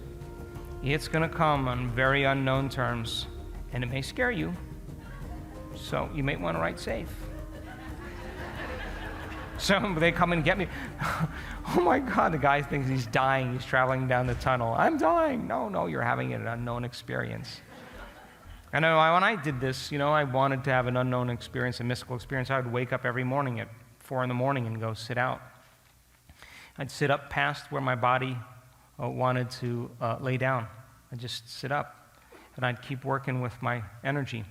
It's going to come on very unknown terms, and it may scare you. So you may want to write safe. So they come and get me. Oh my God, the guy thinks he's dying. He's traveling down the tunnel. I'm dying. No, you're having an unknown experience. I know when I did this, I wanted to have an unknown experience, a mystical experience. I would wake up every morning at 4 a.m. and go sit out. I'd sit up past where my body wanted to lay down. I'd just sit up, and I'd keep working with my energy.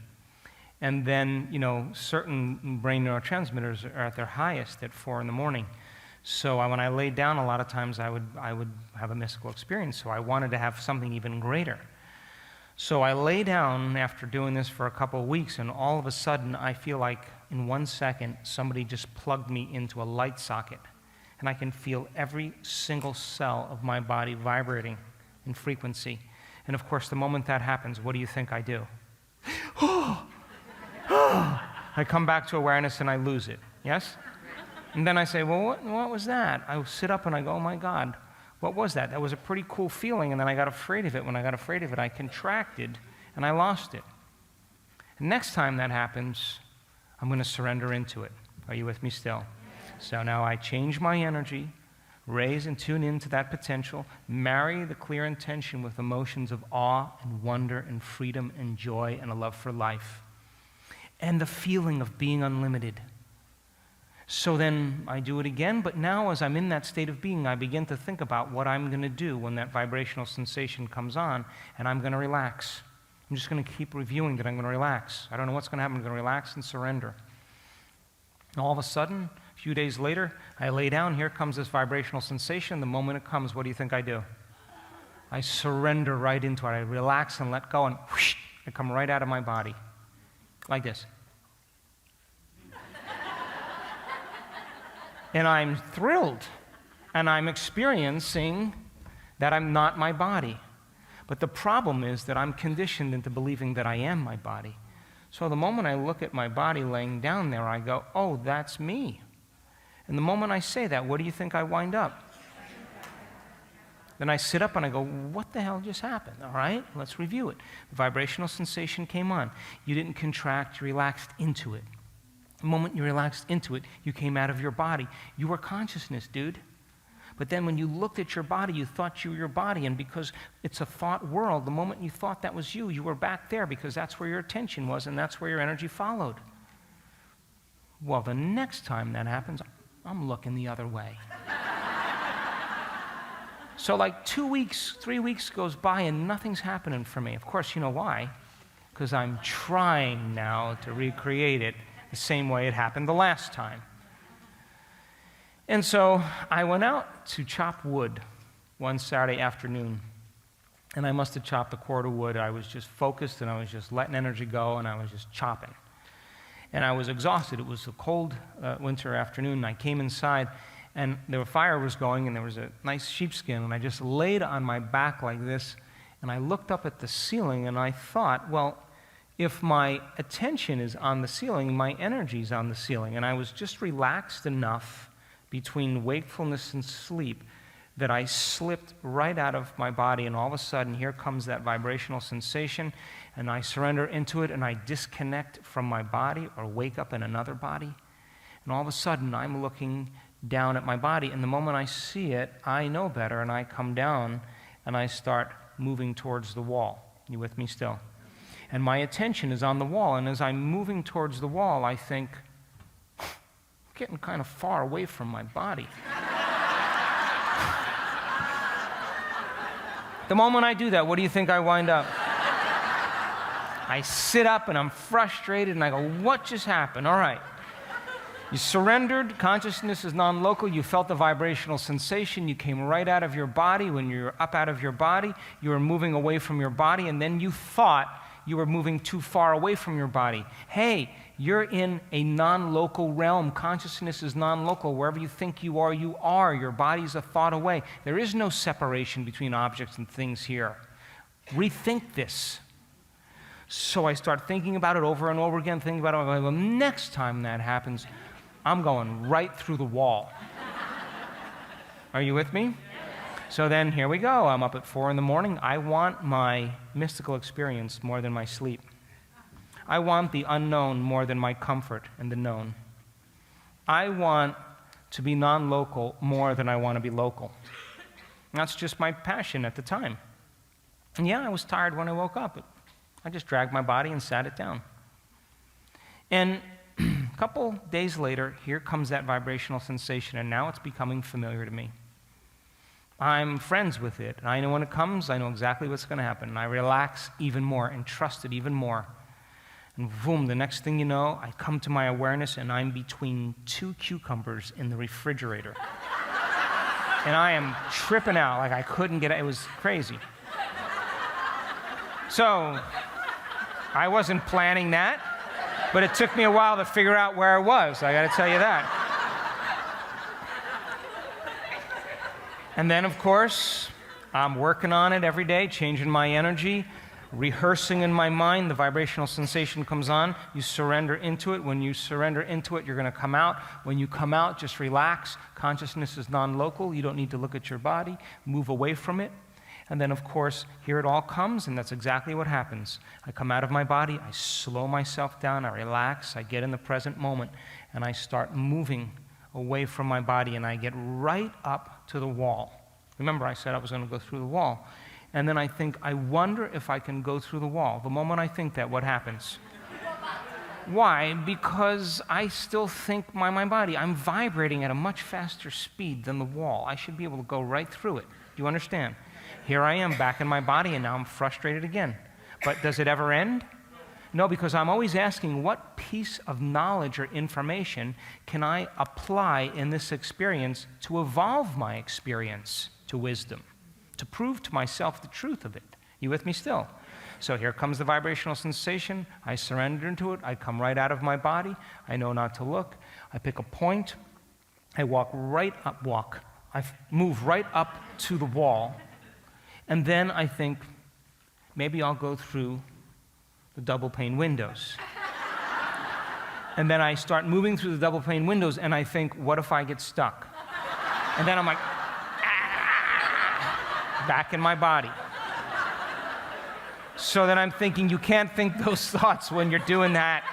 And then, certain brain neurotransmitters are at their highest at 4 a.m. So when I laid down, a lot of times I would have a mystical experience. So I wanted to have something even greater. So I lay down after doing this for a couple of weeks, and all of a sudden I feel like in 1 second somebody just plugged me into a light socket, and I can feel every single cell of my body vibrating in frequency. And of course, the moment that happens, what do you think I do? I come back to awareness and I lose it, yes? And then I say, well, what was that? I sit up and I go, oh my God, what was that? That was a pretty cool feeling, and then I got afraid of it. When I got afraid of it, I contracted and I lost it. And next time that happens, I'm going to surrender into it. Are you with me still? So now I change my energy, raise and tune into that potential, marry the clear intention with emotions of awe and wonder and freedom and joy and a love for life, and the feeling of being unlimited. So then I do it again, but now as I'm in that state of being, I begin to think about what I'm going to do when that vibrational sensation comes on, and I'm going to relax. I'm just going to keep reviewing that I'm going to relax. I don't know what's going to happen. I'm going to relax and surrender. And all of a sudden, a few days later, I lay down, here comes this vibrational sensation. The moment it comes, what do you think I do? I surrender right into it. I relax and let go, and whoosh, I come right out of my body. Like this. And I'm thrilled. And I'm experiencing that I'm not my body. But the problem is that I'm conditioned into believing that I am my body. So the moment I look at my body laying down there, I go, oh, that's me. And the moment I say that, what do you think I wind up? Then I sit up and I go, what the hell just happened? All right, let's review it. The vibrational sensation came on. You didn't contract, you relaxed into it. The moment you relaxed into it, you came out of your body. You were consciousness, dude. But then when you looked at your body, you thought you were your body, and because it's a thought world, the moment you thought that was you, you were back there because that's where your attention was and that's where your energy followed. Well, the next time that happens, I'm looking the other way. So like 2 weeks, 3 weeks goes by and nothing's happening for me. Of course, you know why? Because I'm trying now to recreate it the same way it happened the last time. And so I went out to chop wood one Saturday afternoon, and I must have chopped a cord of wood. I was just focused, and I was just letting energy go, and I was just chopping. And I was exhausted. It was a cold winter afternoon, and I came inside, and the fire was going, and there was a nice sheepskin, and I just laid on my back like this, and I looked up at the ceiling, and I thought, well, if my attention is on the ceiling, my energy's on the ceiling, and I was just relaxed enough between wakefulness and sleep that I slipped right out of my body, and all of a sudden here comes that vibrational sensation, and I surrender into it, and I disconnect from my body or wake up in another body, and all of a sudden I'm looking down at my body, and the moment I see it, I know better, and I come down and I start moving towards the wall. You with me still? And my attention is on the wall, and as I'm moving towards the wall, I think, getting kind of far away from my body. The moment I do that, what do you think I wind up? I sit up and I'm frustrated and I go, what just happened? All right. You surrendered, consciousness is non-local, you felt the vibrational sensation, you came right out of your body. When you're up out of your body, you were moving away from your body, and then you thought you were moving too far away from your body. Hey, you're in a non-local realm. Consciousness is non-local. Wherever you think you are, you are. Your body's a thought away. There is no separation between objects and things here. Rethink this. So I start thinking about it over and over again, thinking about it. Well, next time that happens, I'm going right through the wall. Are you with me? So then here we go. I'm up at 4 in the morning. I want my mystical experience more than my sleep. I want the unknown more than my comfort in the known. I want to be non-local more than I want to be local. That's just my passion at the time. And yeah, I was tired when I woke up, but I just dragged my body and sat it down. And a couple days later, here comes that vibrational sensation, and now it's becoming familiar to me. I'm friends with it. And I know when it comes, I know exactly what's going to happen. And I relax even more and trust it even more. And boom, the next thing you know, I come to my awareness and I'm between 2 cucumbers in the refrigerator. And I am tripping out like I couldn't get it. It was crazy. So I wasn't planning that, but it took me a while to figure out where I was. I got to tell you that. And then, of course, I'm working on it every day, changing my energy, rehearsing in my mind. The vibrational sensation comes on. You surrender into it. When you surrender into it, you're going to come out. When you come out, just relax. Consciousness is non-local. You don't need to look at your body. Move away from it. And then, of course, here it all comes, and that's exactly what happens. I come out of my body. I slow myself down. I relax. I get in the present moment, and I start moving away from my body, and I get right up to the wall. Remember, I said I was going to go through the wall. And then I think, I wonder if I can go through the wall. The moment I think that, what happens? Why? Because I still think my body, I'm vibrating at a much faster speed than the wall. I should be able to go right through it. Do you understand? Here I am back in my body, and now I'm frustrated again. But does it ever end? No, because I'm always asking, what piece of knowledge or information can I apply in this experience to evolve my experience to wisdom, to prove to myself the truth of it? You with me still? So here comes the vibrational sensation. I surrender into it. I come right out of my body. I know not to look. I pick a point. I I move right up to the wall. And then I think, maybe I'll go through the double pane windows. And then I start moving through the double pane windows, and I think, what if I get stuck? And then I'm like, back in my body. So then I'm thinking, you can't think those thoughts when you're doing that.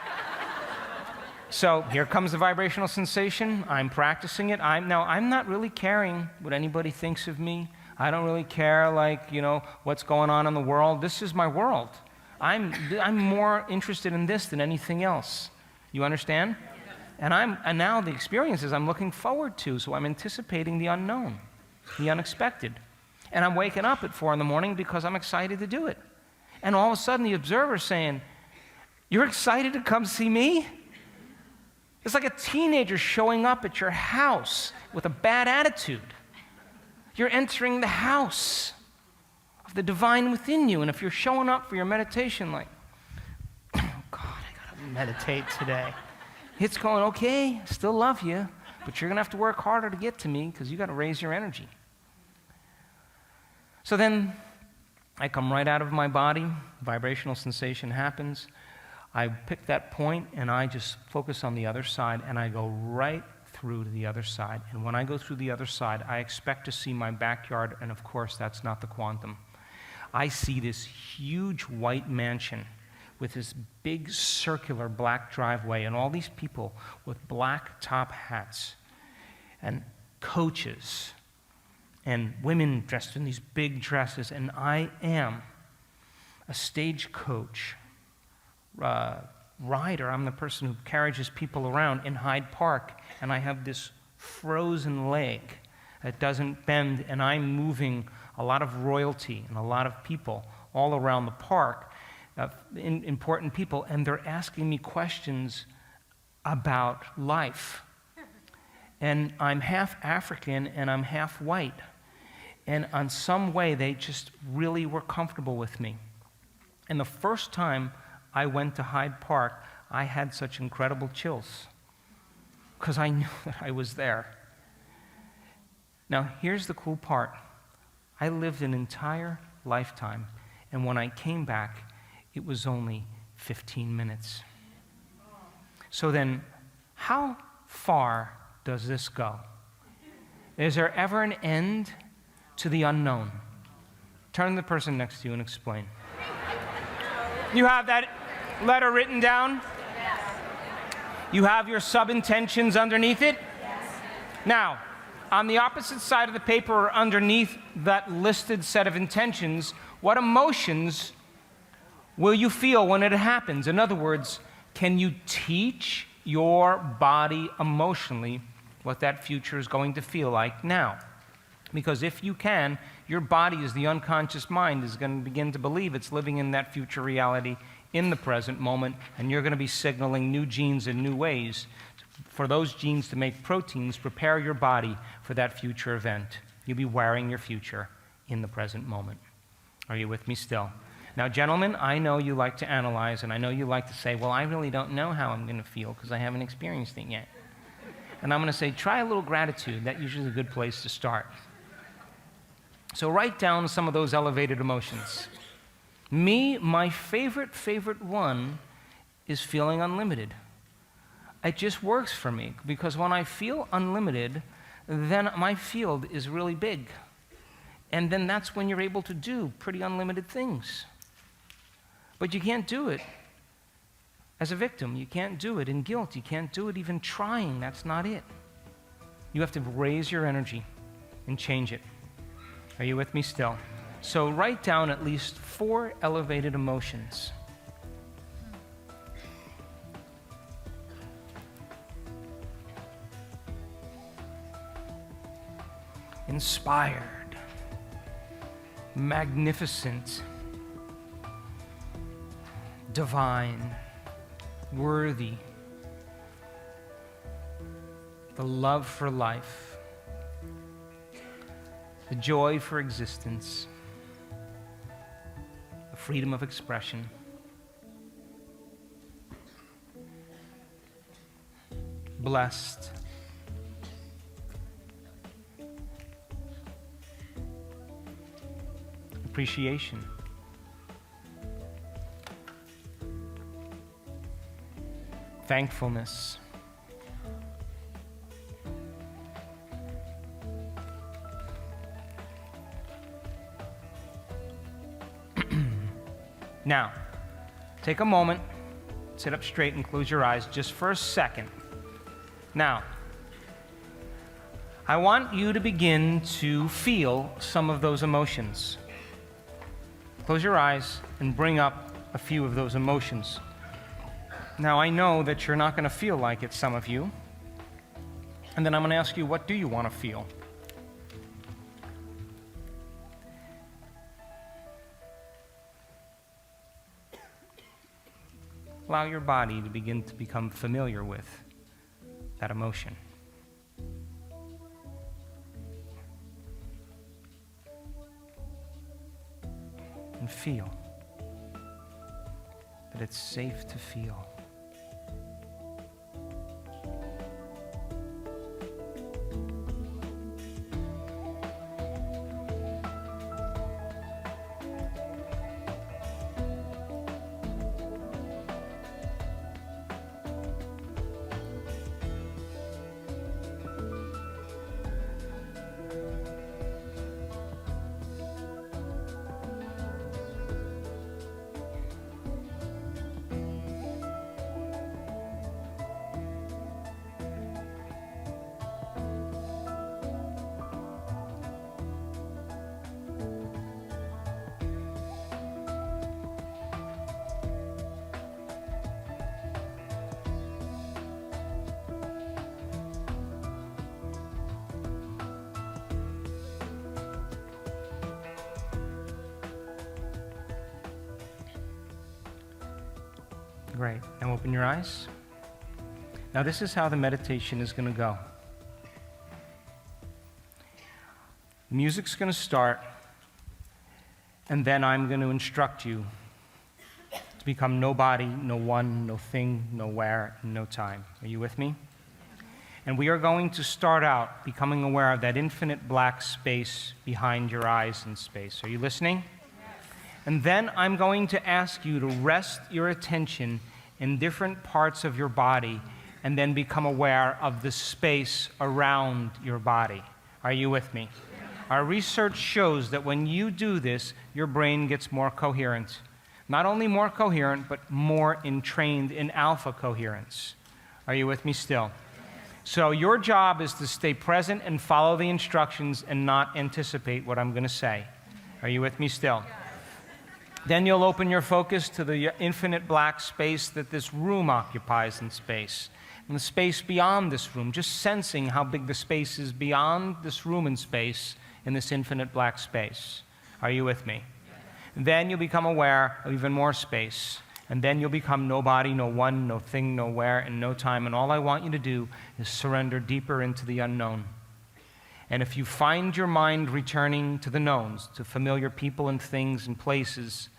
So here comes the vibrational sensation. I'm practicing it. I'm not really caring what anybody thinks of me. I don't really care, what's going on in the world. This is my world. I'm more interested in this than anything else. You understand? And now the experiences I'm looking forward to, so I'm anticipating the unknown, the unexpected. And I'm waking up at 4 a.m. because I'm excited to do it. And all of a sudden the observer's saying, "You're excited to come see me?" It's like a teenager showing up at your house with a bad attitude. You're entering the house of the divine within you. And if you're showing up for your meditation like, "Oh God, I gotta meditate today," it's going, "Okay, still love you, but you're gonna have to work harder to get to me because you gotta raise your energy." So then I come right out of my body, vibrational sensation happens. I pick that point and I just focus on the other side and I go right through to the other side. And when I go through the other side, I expect to see my backyard, and of course that's not the quantum. I see this huge white mansion with this big circular black driveway and all these people with black top hats and coaches and women dressed in these big dresses, and I am a stagecoach rider. I'm the person who carries people around in Hyde Park, and I have this frozen leg that doesn't bend, and I'm moving a lot of royalty and a lot of people all around the park, important people, and they're asking me questions about life. And I'm half African and I'm half white. And on some way, they just really were comfortable with me. And the first time I went to Hyde Park, I had such incredible chills because I knew that I was there. Now, here's the cool part. I lived an entire lifetime, and when I came back, it was only 15 minutes. So then, how far does this go? Is there ever an end to the unknown? Turn to the person next to you and explain. You have that letter written down? Yes. You have your sub-intentions underneath it? Yes. Now, on the opposite side of the paper or underneath that listed set of intentions, what emotions will you feel when it happens? In other words, can you teach your body emotionally what that future is going to feel like now? Because if you can, your body, as the unconscious mind, is going to begin to believe it's living in that future reality in the present moment, and you're going to be signaling new genes in new ways for those genes to make proteins prepare your body for that future event. You'll be wiring your future in the present moment. Are you with me still? Now, gentlemen, I know you like to analyze, and I know you like to say, well, I really don't know how I'm going to feel because I haven't experienced it yet. And I'm going to say, try a little gratitude. That's usually a good place to start. So write down some of those elevated emotions. My favorite one is feeling unlimited. It just works for me because when I feel unlimited, then my field is really big. And then that's when you're able to do pretty unlimited things. But you can't do it as a victim. You can't do it in guilt. You can't do it even trying. That's not it. You have to raise your energy and change it. Are you with me still? So write down at least 4 elevated emotions. Inspired, magnificent, divine, worthy, the love for life, the joy for existence, the freedom of expression, blessed, appreciation, thankfulness, now, take a moment, sit up straight and close your eyes just for a second. Now, I want you to begin to feel some of those emotions. Close your eyes and bring up a few of those emotions. Now, I know that you're not going to feel like it, some of you. And then I'm going to ask you, what do you want to feel? Allow your body to begin to become familiar with that emotion. And feel that it's safe to feel. Great. Now open your eyes. Now this is how the meditation is going to go. The music's going to start, and then I'm going to instruct you to become nobody, no one, no thing, nowhere, and no time. Are you with me? And we are going to start out becoming aware of that infinite black space behind your eyes in space. Are you listening? And then I'm going to ask you to rest your attention in different parts of your body and then become aware of the space around your body. Are you with me? Our research shows that when you do this, your brain gets more coherent. Not only more coherent, but more entrained in alpha coherence. Are you with me still? So your job is to stay present and follow the instructions and not anticipate what I'm going to say. Are you with me still? Then you'll open your focus to the infinite black space that this room occupies in space, and the space beyond this room, just sensing how big the space is beyond this room in space in this infinite black space. Are you with me? And then you'll become aware of even more space, and then you'll become nobody, no one, no thing, nowhere, and no time, and all I want you to do is surrender deeper into the unknown. And if you find your mind returning to the knowns, to familiar people and things and places,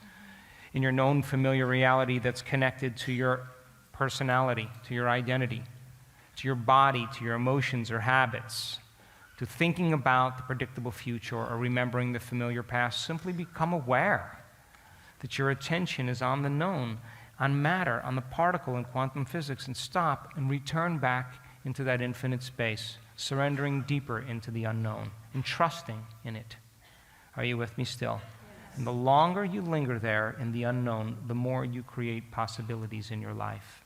in your known familiar reality that's connected to your personality, to your identity, to your body, to your emotions or habits, to thinking about the predictable future or remembering the familiar past, simply become aware that your attention is on the known, on matter, on the particle in quantum physics, and stop and return back into that infinite space, surrendering deeper into the unknown and trusting in it. Are you with me still? And the longer you linger there in the unknown, the more you create possibilities in your life.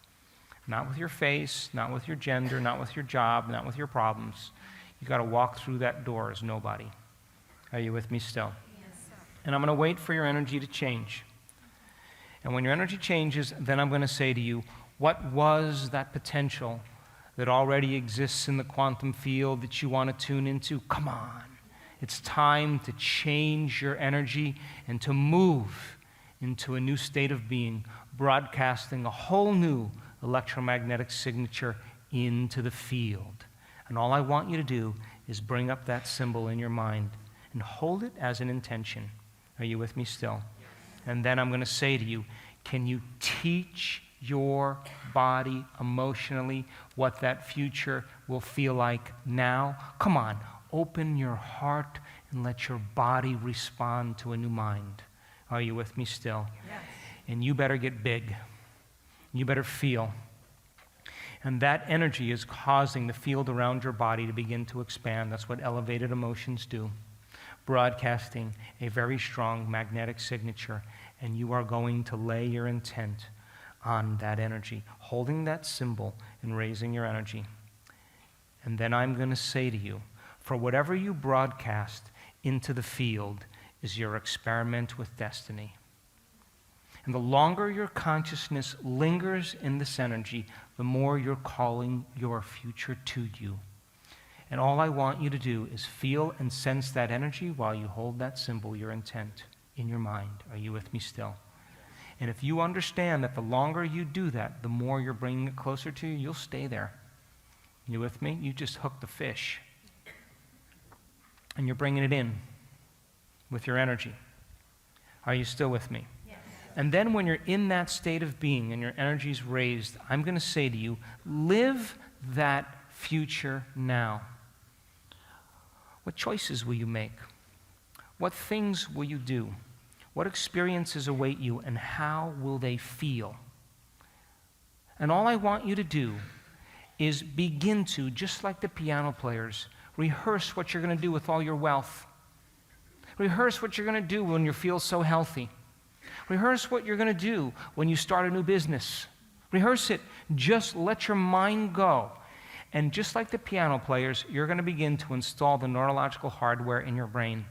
Not with your face, not with your gender, not with your job, not with your problems. You got to walk through that door as nobody. Are you with me still? Yes, sir. And I'm going to wait for your energy to change. And when your energy changes, then I'm going to say to you, what was that potential that already exists in the quantum field that you want to tune into? Come on. It's time to change your energy and to move into a new state of being, broadcasting a whole new electromagnetic signature into the field. And all I want you to do is bring up that symbol in your mind and hold it as an intention. Are you with me still? And then I'm going to say to you, can you teach your body emotionally what that future will feel like now? Come on, open your heart and let your body respond to a new mind. Are you with me still? Yes. And you better get big. You better feel. And that energy is causing the field around your body to begin to expand. That's what elevated emotions do. Broadcasting a very strong magnetic signature, and you are going to lay your intent on that energy, holding that symbol and raising your energy. And then I'm going to say to you, for whatever you broadcast into the field is your experiment with destiny. And the longer your consciousness lingers in this energy, the more you're calling your future to you. And all I want you to do is feel and sense that energy while you hold that symbol, your intent, in your mind. Are you with me still? And if you understand that the longer you do that, the more you're bringing it closer to you, you'll stay there. You with me? You just hooked the fish. And you're bringing it in with your energy. Are you still with me? Yes. And then when you're in that state of being and your energy's raised, I'm going to say to you, live that future now. What choices will you make? What things will you do? What experiences await you, and how will they feel? And all I want you to do is begin to, just like the piano players, rehearse what you're going to do with all your wealth. Rehearse what you're going to do when you feel so healthy. Rehearse what you're going to do when you start a new business. Rehearse it. Just let your mind go. And just like the piano players, you're going to begin to install the neurological hardware in your brain.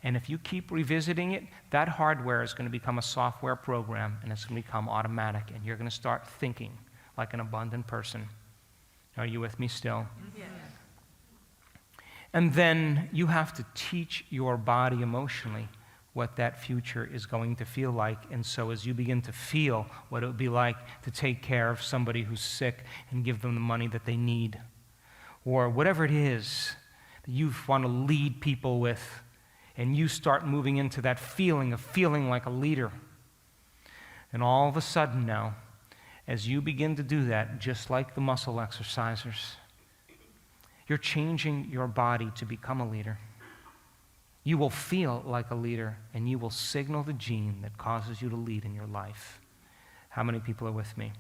And if you keep revisiting it, that hardware is going to become a software program, and it's going to become automatic, and you're going to start thinking like an abundant person. Are you with me still? Yes. And then you have to teach your body emotionally what that future is going to feel like. And so as you begin to feel what it would be like to take care of somebody who's sick and give them the money that they need, or whatever it is that you want to lead people with, and you start moving into that feeling of feeling like a leader. And all of a sudden now, as you begin to do that, just like the muscle exercisers, you're changing your body to become a leader. You will feel like a leader, and you will signal the gene that causes you to lead in your life. How many people are with me?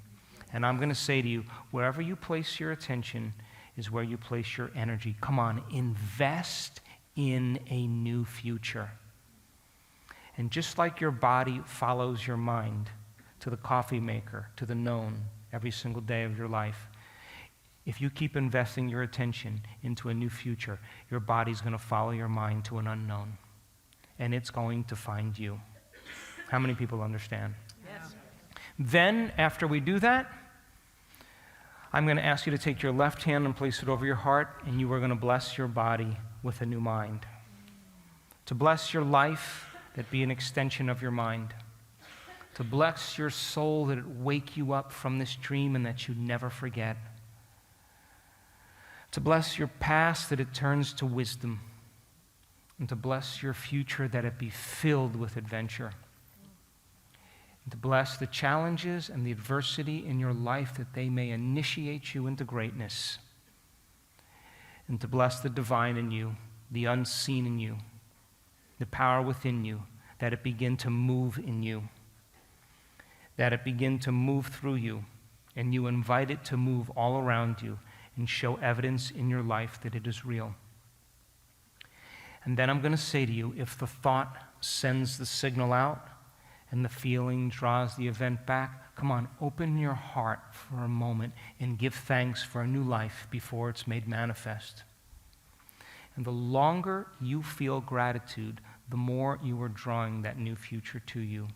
And I'm going to say to you, wherever you place your attention is where you place your energy. Come on, invest in a new future. And just like your body follows your mind to the coffee maker, to the known, every single day of your life, if you keep investing your attention into a new future, your body's going to follow your mind to an unknown. And it's going to find you. How many people understand? Yes. Then, after we do that, I'm going to ask you to take your left hand and place it over your heart, and you are going to bless your body with a new mind. To bless your life, that be an extension of your mind. To bless your soul, that it wake you up from this dream and that you never forget. To bless your past, that it turns to wisdom. And to bless your future, that it be filled with adventure. And to bless the challenges and the adversity in your life, that they may initiate you into greatness. And to bless the divine in you, the unseen in you, the power within you, that it begin to move in you, that it begin to move through you, and you invite it to move all around you and show evidence in your life that it is real. And then I'm going to say to you, if the thought sends the signal out and the feeling draws the event back, come on, open your heart for a moment and give thanks for a new life before it's made manifest. And the longer you feel gratitude, the more you are drawing that new future to you.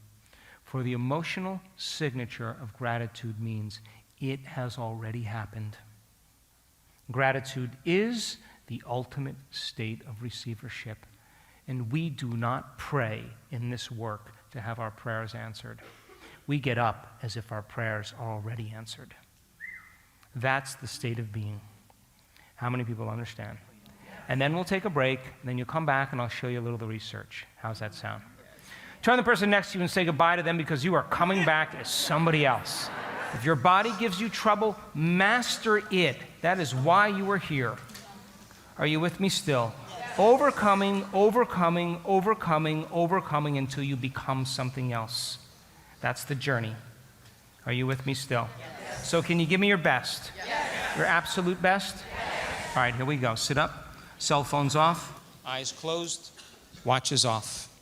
For the emotional signature of gratitude means it has already happened. Gratitude is the ultimate state of receivership. And we do not pray in this work to have our prayers answered. We get up as if our prayers are already answered. That's the state of being. How many people understand? And then we'll take a break, and then you'll come back and I'll show you a little of the research. How's that sound? Turn the person next to you and say goodbye to them, because you are coming back as somebody else. If your body gives you trouble, master it. That is why you are here. Are you with me still? Overcoming, overcoming, overcoming, overcoming until you become something else. That's the journey. Are you with me still? Yes. So can you give me your best? Yes. Your absolute best? Yes. All right, here we go. Sit up. Cell phones off. Eyes closed. Watches off.